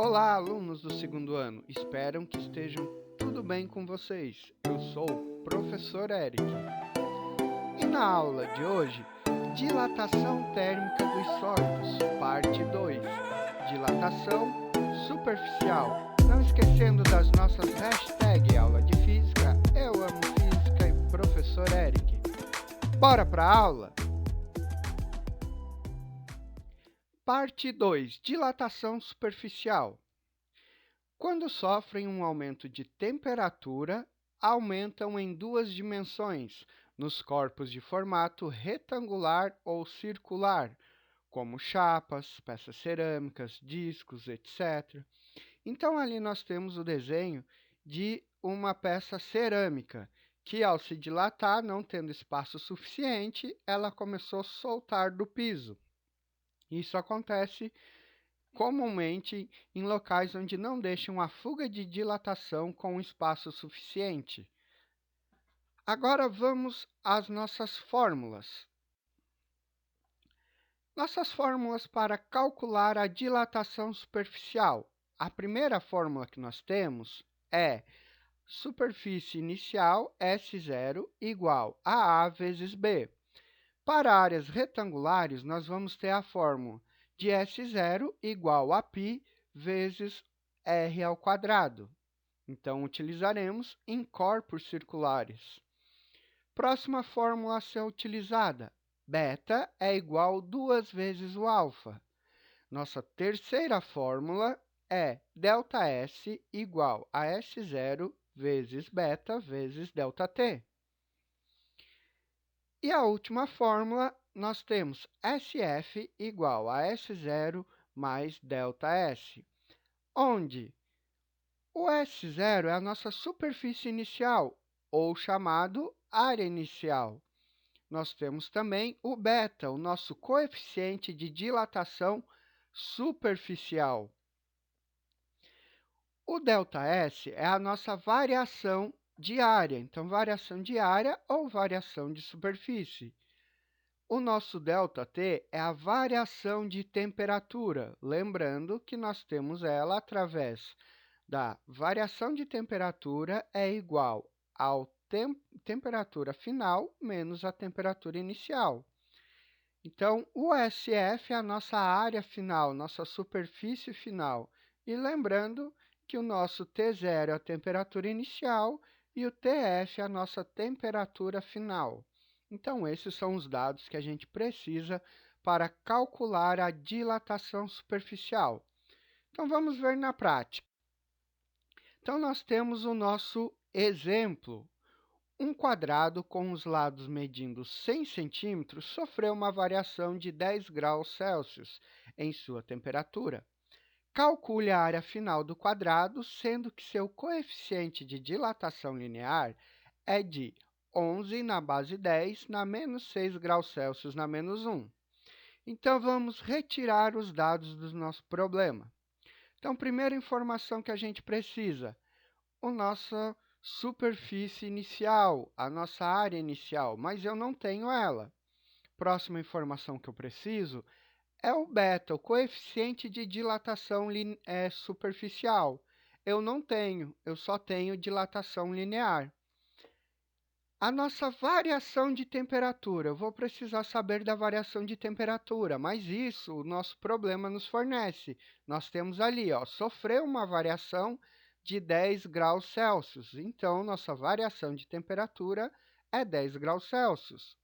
Olá, alunos do segundo ano. Espero que estejam tudo bem com vocês. Eu sou o professor Eric. E na aula de hoje, dilatação térmica dos sólidos, parte 2. Dilatação superficial. Não esquecendo das nossas hashtags aula de física, eu amo física e professor Eric. Bora para a aula? Parte 2. Dilatação superficial. Quando sofrem um aumento de temperatura, aumentam em duas dimensões, nos corpos de formato retangular ou circular, como chapas, peças cerâmicas, discos, etc. Então, ali nós temos o desenho de uma peça cerâmica, que ao se dilatar, não tendo espaço suficiente, ela começou a soltar do piso. Isso acontece comumente em locais onde não deixam a fuga de dilatação com espaço suficiente. Agora vamos às nossas fórmulas. Nossas fórmulas para calcular a dilatação superficial. A primeira fórmula que nós temos é superfície inicial S0 igual a A vezes B. Para áreas retangulares, nós vamos ter a fórmula de S0 igual a π vezes r ao quadrado. Então, utilizaremos em corpos circulares. Próxima fórmula a ser utilizada. Beta é igual a 2 vezes o alfa. Nossa terceira fórmula é ΔS igual a S0 vezes beta vezes ΔT. E a última fórmula, nós temos SF igual a S0 mais ΔS, onde o S0 é a nossa superfície inicial, ou chamado área inicial. Nós temos também o beta, o nosso coeficiente de dilatação superficial. O ΔS é a nossa variação de área, então variação de área ou variação de superfície. O nosso ΔT é a variação de temperatura, lembrando que nós temos ela através da variação de temperatura é igual à temperatura final menos a temperatura inicial. Então, o SF é a nossa área final, nossa superfície final. E lembrando que o nosso T0 é a temperatura inicial e o TF é a nossa temperatura final. Então, esses são os dados que a gente precisa para calcular a dilatação superficial. Então, vamos ver na prática. Então, nós temos o nosso exemplo. Um quadrado com os lados medindo 100 centímetros sofreu uma variação de 10 graus Celsius em sua temperatura. Calcule a área final do quadrado, sendo que seu coeficiente de dilatação linear é de 11 na base 10 na menos 6 graus Celsius na menos 1. Então, vamos retirar os dados do nosso problema. Então, primeira informação que a gente precisa, a nossa superfície inicial, a nossa área inicial, mas eu não tenho ela. Próxima informação que eu preciso é o beta, o coeficiente de dilatação superficial. Eu não tenho, eu só tenho dilatação linear. A nossa variação de temperatura, eu vou precisar saber da variação de temperatura, mas isso o nosso problema nos fornece. Nós temos ali, sofreu uma variação de 10 graus Celsius, então nossa variação de temperatura é 10 graus Celsius.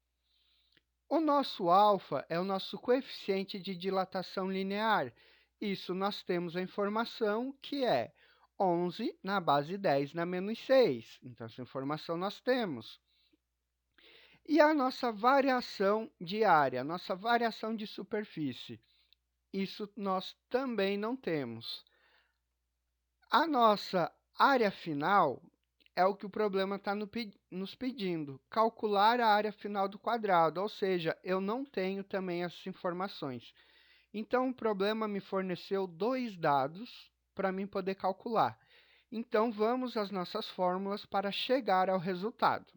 O nosso alfa é o nosso coeficiente de dilatação linear. Isso nós temos a informação que é 11 na base 10 na menos 6. Então, essa informação nós temos. E a nossa variação de área, a nossa variação de superfície, isso nós também não temos. A nossa área final é o que o problema está nos pedindo, calcular a área final do quadrado, ou seja, eu não tenho também essas informações. Então, o problema me forneceu dois dados para mim poder calcular. Então, vamos às nossas fórmulas para chegar ao resultado.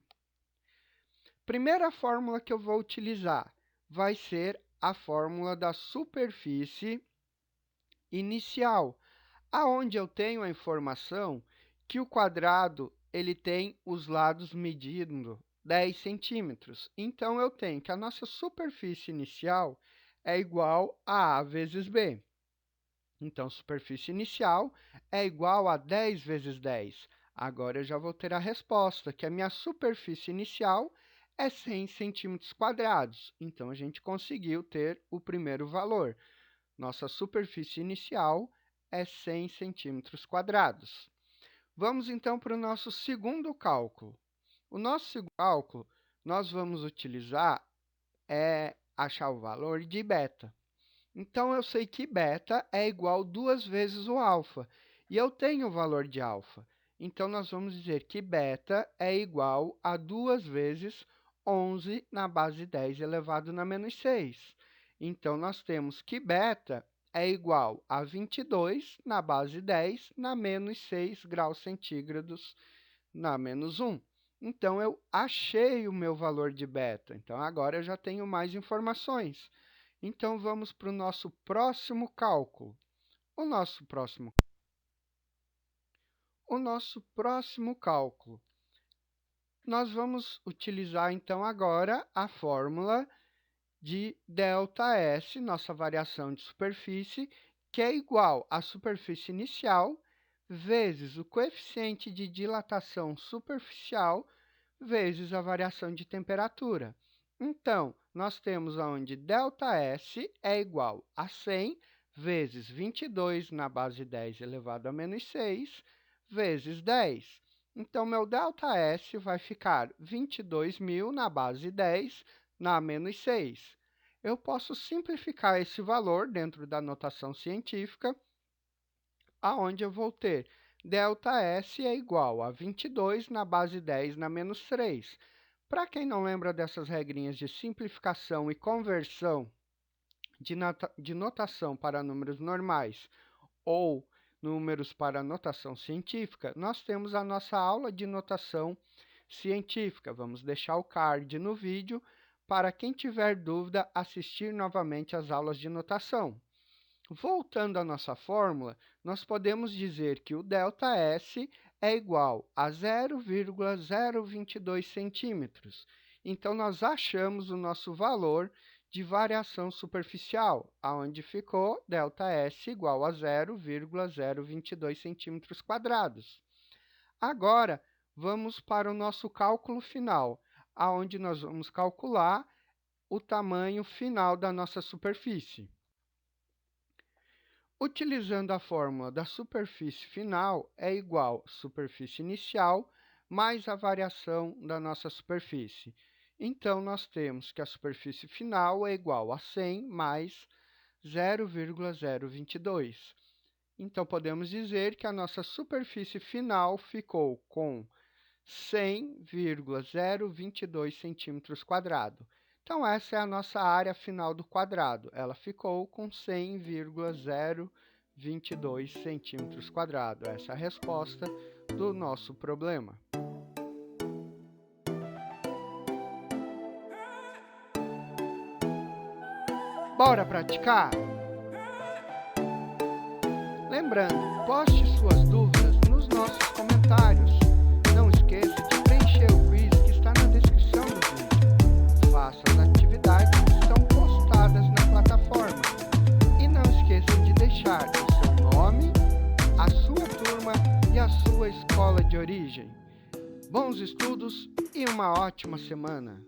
Primeira fórmula que eu vou utilizar vai ser a fórmula da superfície inicial. aonde eu tenho a informação que o quadrado ele tem os lados medindo 10 centímetros. Então, eu tenho que a nossa superfície inicial é igual a A vezes B. Então, superfície inicial é igual a 10 vezes 10. Agora, eu já vou ter a resposta, que a minha superfície inicial é 100 centímetros quadrados. Então, a gente conseguiu ter o primeiro valor. Nossa superfície inicial é 100 centímetros quadrados. Vamos, então, para o nosso segundo cálculo. O nosso segundo cálculo, nós vamos utilizar achar o valor de beta. Então, eu sei que beta é igual 2 vezes o alfa, e eu tenho o valor de alfa. Então, nós vamos dizer que beta é igual a 2 vezes 11 na base 10 elevado na menos 6. Então, nós temos que beta é igual a 22 na base 10 na menos 6 graus centígrados na menos 1. Então, eu achei o meu valor de beta. Então, agora eu já tenho mais informações. Então, vamos para o nosso próximo cálculo. O nosso próximo cálculo. Nós vamos utilizar, então, agora a fórmula de ΔS, nossa variação de superfície, que é igual à superfície inicial vezes o coeficiente de dilatação superficial vezes a variação de temperatura. Então, nós temos onde ΔS é igual a 100 vezes 22 na base 10 elevado a menos 6 vezes 10. Então, meu ΔS vai ficar 22.000 na base 10 na menos 6. Eu posso simplificar esse valor dentro da notação científica, aonde eu vou ter ΔS é igual a 22 na base 10 na menos 3. Para quem não lembra dessas regrinhas de simplificação e conversão de notação para números normais ou números para notação científica, nós temos a nossa aula de notação científica. Vamos deixar o card no vídeo para quem tiver dúvida assistir novamente às aulas de notação. Voltando à nossa fórmula, nós podemos dizer que o ΔS é igual a 0,022 centímetros. Então, nós achamos o nosso valor de variação superficial, onde ficou ΔS igual a 0,022 centímetros quadrados. Agora, vamos para o nosso cálculo final, onde nós vamos calcular o tamanho final da nossa superfície. Utilizando a fórmula da superfície final é igual à superfície inicial mais a variação da nossa superfície. Então, nós temos que a superfície final é igual a 100 mais 0,022. Então, podemos dizer que a nossa superfície final ficou com 100,022 centímetros quadrados. Então, essa é a nossa área final do quadrado. Ela ficou com 100,022 centímetros quadrados. Essa é a resposta do nosso problema. Bora praticar? Lembrando, poste suas dúvidas nos nossos comentários. Não esqueça de preencher o quiz que está na descrição do vídeo. Faça as atividades que estão postadas na plataforma. E não esqueça de deixar o seu nome, a sua turma e a sua escola de origem. Bons estudos e uma ótima semana!